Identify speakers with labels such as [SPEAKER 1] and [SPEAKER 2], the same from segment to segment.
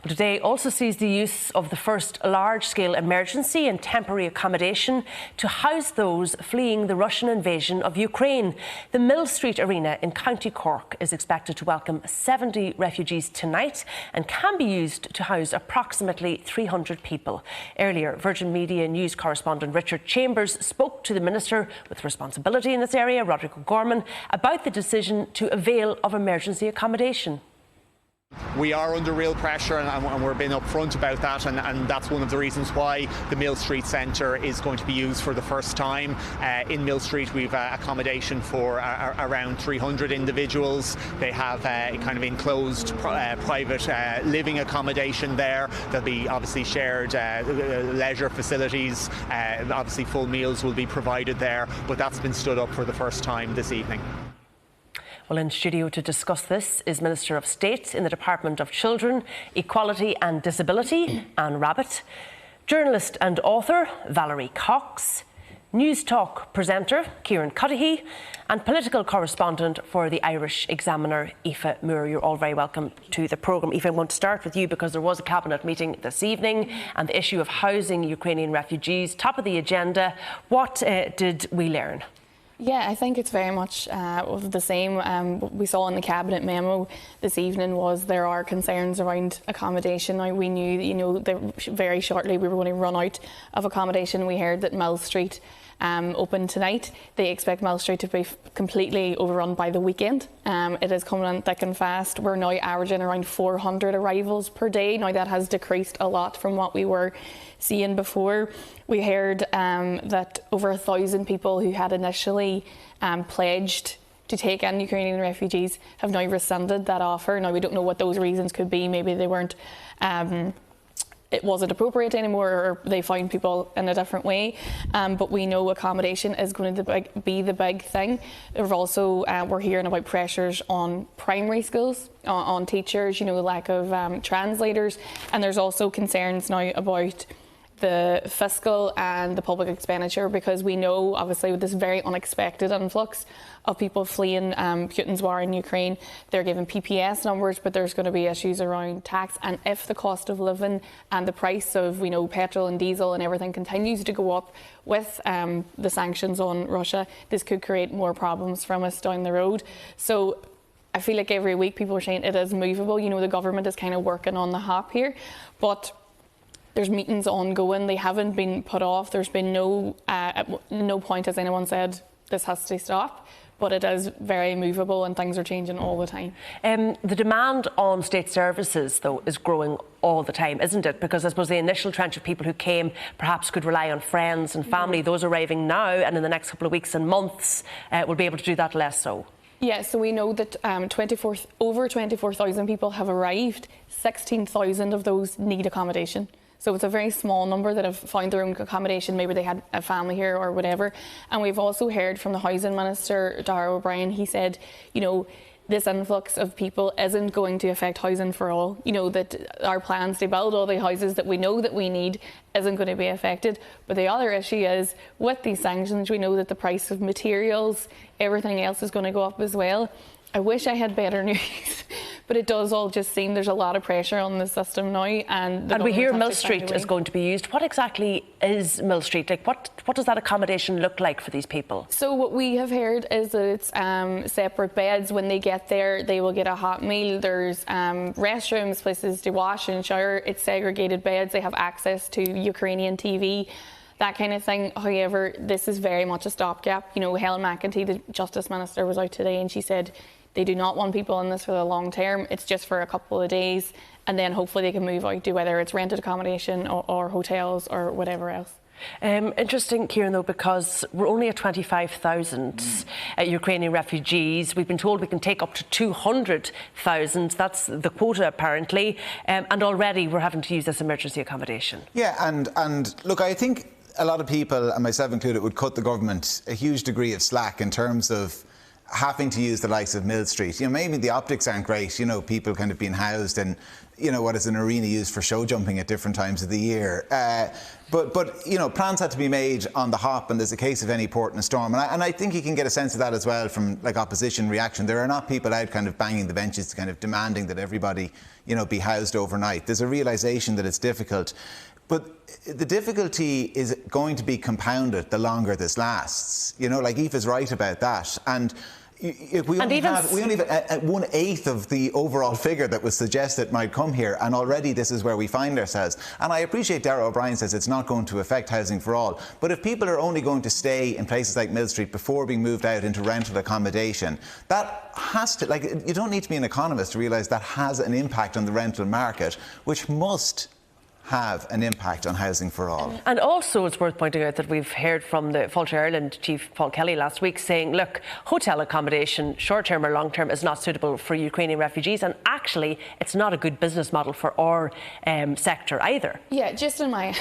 [SPEAKER 1] Today also sees the use of the first large-scale emergency and temporary accommodation to house those fleeing the Russian invasion of Ukraine. The Millstreet Arena in County Cork is expected to welcome 70 refugees tonight and can be used to house approximately 300 people. Earlier, Virgin Media News correspondent Richard Chambers spoke to the Minister with responsibility in this area, Roderick O'Gorman, about the decision to avail of emergency accommodation.
[SPEAKER 2] We are under real pressure and we're being upfront about that, and that's one of the reasons why the Millstreet Centre is going to be used for the first time. In Millstreet we've accommodation for around 300 individuals. They have a kind of enclosed private living accommodation there. There'll be obviously shared leisure facilities, obviously full meals will be provided there, but that's been stood up for the first time this evening.
[SPEAKER 1] Well, in studio to discuss this is Minister of State in the Department of Children, Equality and Disability, Anne Rabbitte, journalist and author Valerie Cox, Newstalk presenter Kieran Cuddihy, and political correspondent for the Irish Examiner, Aoife Moore. You're all very welcome to the programme. Aoife, I'm going to start with you because there was a cabinet meeting this evening and the issue of housing Ukrainian refugees, top of the agenda. What did we learn?
[SPEAKER 3] Yeah, I think it's very much of the same. What we saw in the cabinet memo this evening was there are concerns around accommodation. Now, we knew, that very shortly we were going to run out of accommodation. We heard that Millstreet open tonight. They expect Millstreet to be completely overrun by the weekend. It is coming on thick and fast. We're now averaging around 400 arrivals per day. Now, that has decreased a lot from what we were seeing before. We heard that over 1,000 people who had initially pledged to take in Ukrainian refugees have now rescinded that offer. Now, we don't know what those reasons could be. Maybe they weren't it wasn't appropriate anymore, or they found people in a different way. But we know accommodation is going to be the big thing. We've also, we're hearing about pressures on primary schools, on teachers, lack of translators. And there's also concerns now about the fiscal and the public expenditure, because we know, obviously, with this very unexpected influx of people fleeing Putin's war in Ukraine, they're given PPS numbers, but there's going to be issues around tax. And if the cost of living and the price of, petrol and diesel and everything continues to go up with the sanctions on Russia, this could create more problems from us down the road. So I feel like every week people are saying it is movable. The government is kind of working on the hop here, but there's meetings ongoing. They haven't been put off. There's been at no point has anyone said this has to stop, but it is very movable and things are changing all the time.
[SPEAKER 1] The demand on state services, though, is growing all the time, isn't it? Because I suppose the initial tranche of people who came perhaps could rely on friends and family. Those arriving now and in the next couple of weeks and months will be able to do that less so.
[SPEAKER 3] Yeah, so we know that over 24,000 people have arrived. 16,000 of those need accommodation. So it's a very small number that have found their own accommodation. Maybe they had a family here or whatever. And we've also heard from the Housing Minister, Darragh O'Brien. He said, this influx of people isn't going to affect housing for all. That our plans to build all the houses that we know that we need isn't going to be affected. But the other issue is, with these sanctions, we know that the price of materials, everything else is going to go up as well. I wish I had better news, but it does all just seem there's a lot of pressure on the system now. And
[SPEAKER 1] we hear Millstreet is going to be used. What exactly is Millstreet? Like, what does that accommodation look like for these people?
[SPEAKER 3] So what we have heard is that it's separate beds. When they get there, they will get a hot meal. There's restrooms, places to wash and shower. It's segregated beds. They have access to Ukrainian TV, that kind of thing. However, this is very much a stopgap. Helen McEntee, the Justice Minister, was out today and she said they do not want people in this for the long term. It's just for a couple of days, and then hopefully they can move out to whether it's rented accommodation or hotels or whatever else.
[SPEAKER 1] Interesting, Kieran, though, because we're only at 25,000 Ukrainian refugees. We've been told we can take up to 200,000. That's the quota, apparently. And already we're having to use this emergency accommodation.
[SPEAKER 4] Yeah, and look, I think a lot of people, and myself included, would cut the government a huge degree of slack in terms of having to use the likes of Millstreet. You know, maybe the optics aren't great, you know, people kind of being housed in, you know, what is an arena used for show jumping at different times of the year. But you know, plans had to be made on the hop, and there's a case of any port in a storm. And I think you can get a sense of that as well from like opposition reaction. There are not people out kind of banging the benches, kind of demanding that everybody, you know, be housed overnight. There's a realisation that it's difficult. But the difficulty is going to be compounded the longer this lasts. You know, like Aoife's right about that. And if we only have 1/8 of the overall figure that was suggested might come here, and already this is where we find ourselves. And I appreciate Darragh O'Brien says it's not going to affect housing for all, but if people are only going to stay in places like Millstreet before being moved out into rental accommodation, that has to, like, you don't need to be an economist to realise that has an impact on the rental market, which must have an impact on housing for all.
[SPEAKER 1] And also it's worth pointing out that we've heard from the Fáilte Ireland chief Paul Kelly last week saying, look, hotel accommodation, short-term or long-term, is not suitable for Ukrainian refugees, and actually it's not a good business model for our sector either.
[SPEAKER 3] Yeah, just in my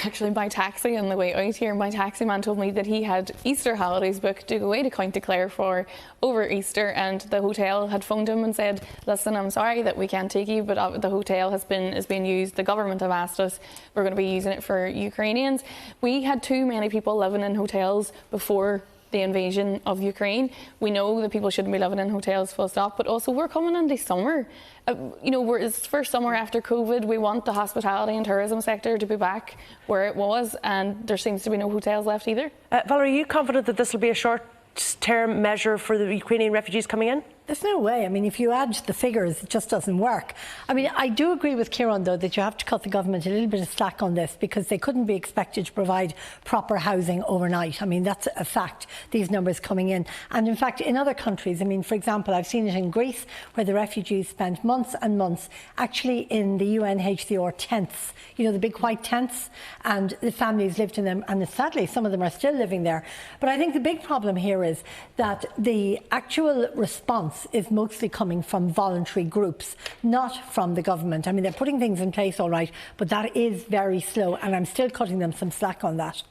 [SPEAKER 3] taxi on the way out here, my taxi man told me that he had Easter holidays booked to go away to County Clare for over Easter, and the hotel had phoned him and said, listen, I'm sorry that we can't take you, but the hotel is being used. The government have asked us, we're going to be using it for Ukrainians. We had too many people living in hotels before the invasion of Ukraine. We know that people shouldn't be living in hotels full stop, but also we're coming into summer. You know, it's first summer after COVID. We want the hospitality and tourism sector to be back where it was, and there seems to be no hotels left either.
[SPEAKER 1] Valerie, are you confident that this will be a short-term measure for the Ukrainian refugees coming in?
[SPEAKER 5] There's no way. I mean, if you add the figures, it just doesn't work. I mean, I do agree with Kieran, though, that you have to cut the government a little bit of slack on this, because they couldn't be expected to provide proper housing overnight. I mean, that's a fact, these numbers coming in. And in fact, in other countries, I mean, for example, I've seen it in Greece, where the refugees spent months and months actually in the UNHCR tents, you know, the big white tents, and the families lived in them, and sadly, some of them are still living there. But I think the big problem here is that the actual response is mostly coming from voluntary groups, not from the government. I mean, they're putting things in place all right, but that is very slow, and I'm still cutting them some slack on that.